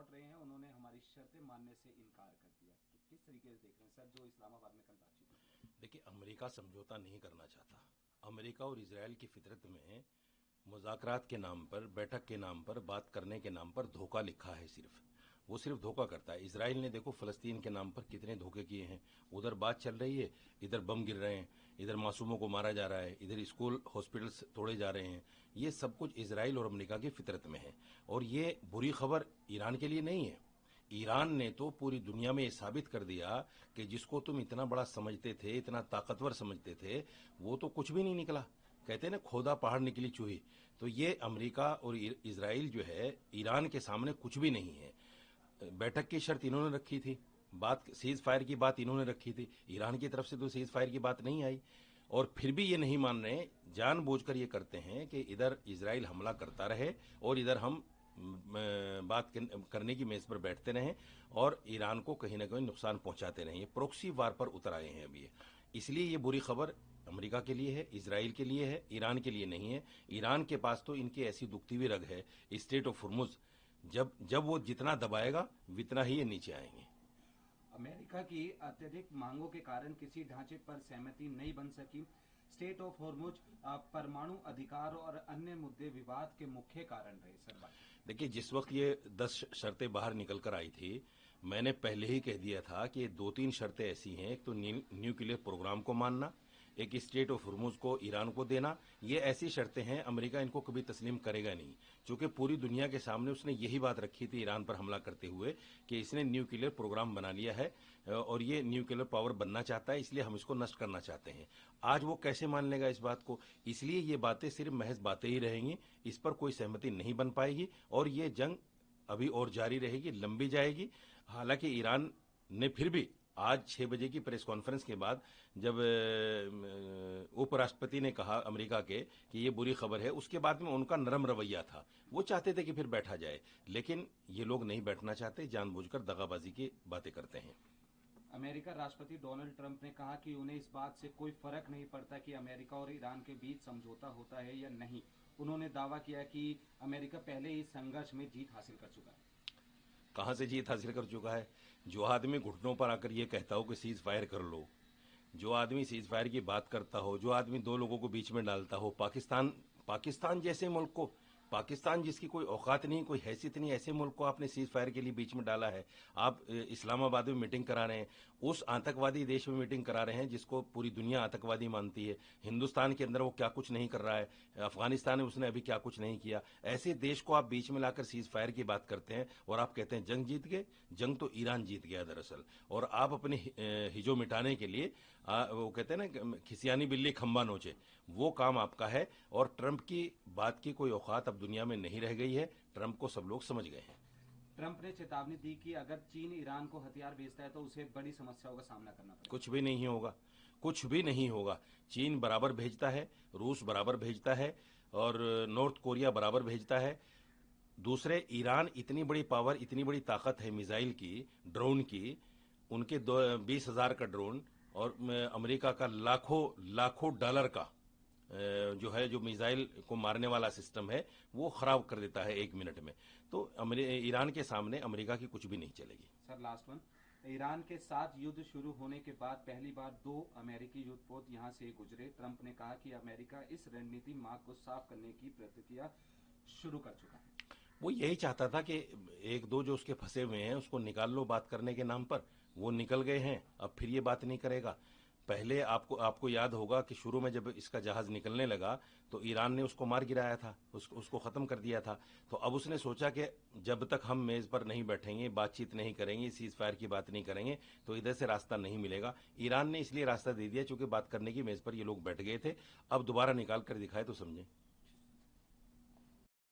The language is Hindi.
लौट रहे हैं, उन्होंने हमारी शर्तें मानने से इनकार कर दिया। किस तरीके से देख रहे हैं सर जो इस्लामाबाद में कल बातचीत हुई? देखिए, अमेरिका समझौता नहीं करना चाहता। अमेरिका और इजराइल की फितरत में मुज़ाकरात के नाम पर, बैठक के नाम पर, बात करने के नाम पर धोखा लिखा है। वो सिर्फ धोखा करता है। इजराइल ने देखो फ़लस्तीन के नाम पर कितने धोखे किए हैं। उधर बात चल रही है, इधर बम गिर रहे हैं, इधर मासूमों को मारा जा रहा है, इधर स्कूल हॉस्पिटल्स तोड़े जा रहे हैं। ये सब कुछ इजराइल और अमेरिका की फितरत में है। और ये बुरी खबर ईरान के लिए नहीं है। ईरान ने तो पूरी दुनिया में ये साबित कर दिया कि जिसको तुम इतना बड़ा समझते थे, इतना ताकतवर समझते थे, वो तो कुछ भी नहीं निकला। कहते हैं ना, खोदा पहाड़ निकली चूही। तो ये अमेरिका और इजराइल जो है, ईरान के सामने कुछ भी नहीं है। बैठक की शर्त इन्होंने रखी थी, बात सीज फायर की बात इन्होंने रखी थी। ईरान की तरफ से तो सीज फायर की बात नहीं आई, और फिर भी ये नहीं मान रहे। जानबूझकर ये करते हैं कि इधर इजराइल हमला करता रहे और इधर हम बात करने की मेज पर बैठते रहें और ईरान को कहीं ना कहीं नुकसान पहुंचाते रहें। ये प्रोक्सी वार पर उतर आए हैं अभी। इसलिए ये बुरी खबर अमेरिका के लिए है, इजराइल के लिए है, ईरान के लिए नहीं है। ईरान के पास तो इनकी ऐसी दुखती हुई रग है, स्टेट ऑफ हुर्मुज, जब वो जितना दबाएगा उतना ही ये नीचे आएंगे। अमेरिका की अत्यधिक मांगों के कारण किसी ढांचे पर सहमति नहीं बन सकी। स्टेट ऑफ हॉर्मुज, परमाणु अधिकार और अन्य मुद्दे विवाद के मुख्य कारण रहे। सर देखिए, जिस वक्त ये 10 शर्तें बाहर निकल कर आई थी, मैंने पहले ही कह दिया था कि 2-3 शर्तें ऐसी हैं। एक तो न्यूक्लियर प्रोग्राम को मानना, एक स्टेट ऑफ हुर्मुज को ईरान को देना। ये ऐसी शर्तें हैं, अमेरिका इनको कभी तस्लीम करेगा नहीं, क्योंकि पूरी दुनिया के सामने उसने यही बात रखी थी ईरान पर हमला करते हुए कि इसने न्यूक्लियर प्रोग्राम बना लिया है और ये न्यूक्लियर पावर बनना चाहता है, इसलिए हम इसको नष्ट करना चाहते हैं। आज वो कैसे मान लेगा इस बात को? इसलिए ये बातें सिर्फ महज बातें ही रहेंगी, इस पर कोई सहमति नहीं बन पाएगी और ये जंग अभी और जारी रहेगी, लंबी जाएगी। हालांकि ईरान ने फिर भी आज 6 बजे की प्रेस कॉन्फ्रेंस के बाद, जब उपराष्ट्रपति ने कहा अमेरिका के कि ये बुरी खबर है, उसके बाद में उनका नरम रवैया था। वो चाहते थे कि फिर बैठा जाए, लेकिन ये लोग नहीं बैठना चाहते, जानबूझकर दगाबाजी की बातें करते हैं। अमेरिका राष्ट्रपति डोनाल्ड ट्रंप ने कहा कि उन्हें इस बात से कोई फर्क नहीं पड़ता कि अमेरिका और ईरान के बीच समझौता होता है या नहीं। उन्होंने दावा किया कि अमेरिका पहले ही संघर्ष में जीत हासिल कर चुका है। कहां से जीत हासिल कर चुका है? जो आदमी घुटनों पर आकर ये कहता हो कि सीज फायर कर लो, जो आदमी सीज फायर की बात करता हो, जो आदमी दो लोगों को बीच में डालता हो, पाकिस्तान जैसे मुल्क को, पाकिस्तान जिसकी कोई औकात नहीं, कोई हैसियत नहीं, ऐसे मुल्क को आपने सीज फायर के लिए बीच में डाला है। आप इस्लामाबाद में मीटिंग करा रहे हैं, उस आतंकवादी देश में मीटिंग करा रहे हैं जिसको पूरी दुनिया आतंकवादी मानती है। हिंदुस्तान के अंदर वो क्या कुछ नहीं कर रहा है, अफगानिस्तान में उसने अभी क्या कुछ नहीं किया। ऐसे देश को आप बीच में लाकर सीज फायर की बात करते हैं और आप कहते हैं जंग जीत गए। जंग तो ईरान जीत गया दरअसल, और आप अपने हिजो मिटाने के लिए वो कहते हैं ना, खिसियानी बिल्ली खंबा नोचे, वो काम आपका है। और ट्रंप की बात की कोई औकात अब दुनिया में नहीं रह गई है। ट्रंप को सब लोग समझ गए हैं। ट्रंप ने चेतावनी दी कि अगर चीन ईरान को हथियार भेजता है तो उसे बड़ी समस्याओं का सामना करना पड़ेगा। कुछ भी नहीं होगा, कुछ भी नहीं होगा। चीन बराबर भेजता है, रूस बराबर भेजता है और नॉर्थ कोरिया बराबर भेजता है। दूसरे, ईरान इतनी बड़ी पावर, इतनी बड़ी ताकत है मिसाइल की, ड्रोन की, उनके 20,000 का ड्रोन और अमेरिका का लाखों डॉलर का जो है, जो मिसाइल को मारने वाला सिस्टम है, वो खराब कर देता है 1 मिनट में। तो ईरान के सामने अमेरिका की कुछ भी नहीं चलेगी। सर लास्ट वन, ईरान के साथ युद्ध शुरू होने के बाद पहली बार 2 अमेरिकी युद्धपोत यहां से गुजरे। ट्रंप ने कहा कि अमेरिका इस रणनीति मार्ग को साफ करने की प्रक्रिया शुरू कर चुका है। वो यही चाहता था कि 1-2 जो उसके फंसे हुए हैं उसको निकाल लो बात करने के नाम पर। वो निकल गए हैं, अब फिर ये बात नहीं करेगा। पहले आपको याद होगा कि शुरू में जब इसका जहाज निकलने लगा तो ईरान ने उसको मार गिराया था, उसको खत्म कर दिया था। तो अब उसने सोचा कि जब तक हम मेज पर नहीं बैठेंगे, बातचीत नहीं करेंगे, सीज फायर की बात नहीं करेंगे, तो इधर से रास्ता नहीं मिलेगा। ईरान ने इसलिए रास्ता दे दिया चूंकि बात करने की मेज पर ये लोग बैठ गए थे। अब दोबारा निकाल कर दिखाए तो समझें।